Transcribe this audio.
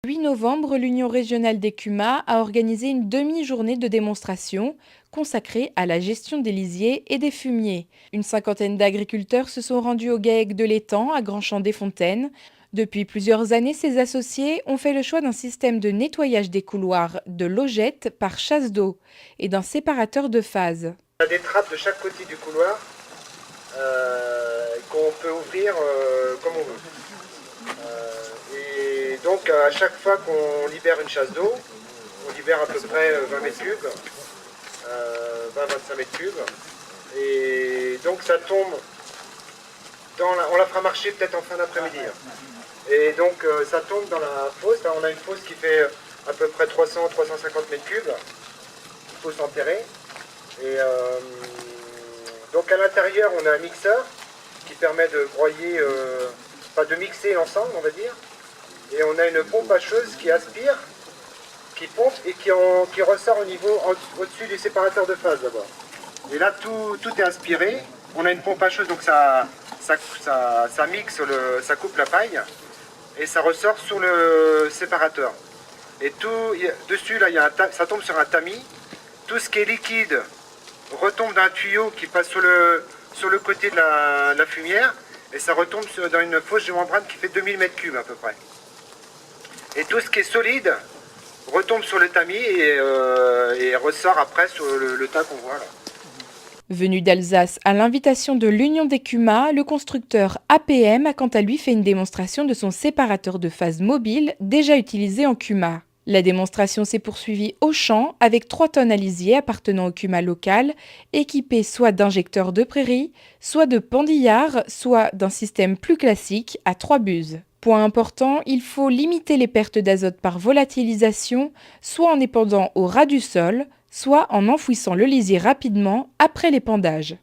Le 8 novembre, l'Union régionale des CUMA a organisé une demi-journée de démonstration consacrée à la gestion des lisiers et des fumiers. Une cinquantaine d'agriculteurs se sont rendus au GAEC de l'étang à Grand-Champ-des-Fontaines. Depuis plusieurs années, ces associés ont fait le choix d'un système de nettoyage des couloirs de logette par chasse d'eau et d'un séparateur de phase. On a des trappes de chaque côté du couloir qu'on peut ouvrir comme on veut. Et donc à chaque fois qu'on libère une chasse d'eau, on libère à peu près 20 mètres cubes, 20-25 mètres cubes. Et donc ça tombe, on la fera marcher peut-être en fin d'après-midi. Et donc ça tombe dans la fosse. Là, on a une fosse qui fait à peu près 300-350 mètres cubes, une fosse enterrée. Et donc à l'intérieur, on a un mixeur qui permet de broyer, de mixer l'ensemble, on va dire. Et on a une pompe hacheuse qui aspire, qui pompe et qui ressort au-dessus du séparateur de phase d'abord. Et là, tout est aspiré. On a une pompe hacheuse, donc ça mixe, ça coupe la paille et ça ressort sur le séparateur. Et dessus, là, ça tombe sur un tamis. Tout ce qui est liquide retombe d'un tuyau qui passe sur le côté de la fumière et ça retombe dans une fosse de membrane qui fait 2000 m3 à peu près. Et tout ce qui est solide retombe sur le tamis et ressort après sur le tas qu'on voit là. Venu d'Alsace à l'invitation de l'Union des CUMA, le constructeur APM a quant à lui fait une démonstration de son séparateur de phase mobile déjà utilisé en CUMA. La démonstration s'est poursuivie au champ avec 3 tonnes à lisier appartenant au CUMA local, équipées soit d'injecteurs de prairie, soit de pendillards, soit d'un système plus classique à 3 buses. Point important, il faut limiter les pertes d'azote par volatilisation, soit en épandant au ras du sol, soit en enfouissant le lisier rapidement après l'épandage.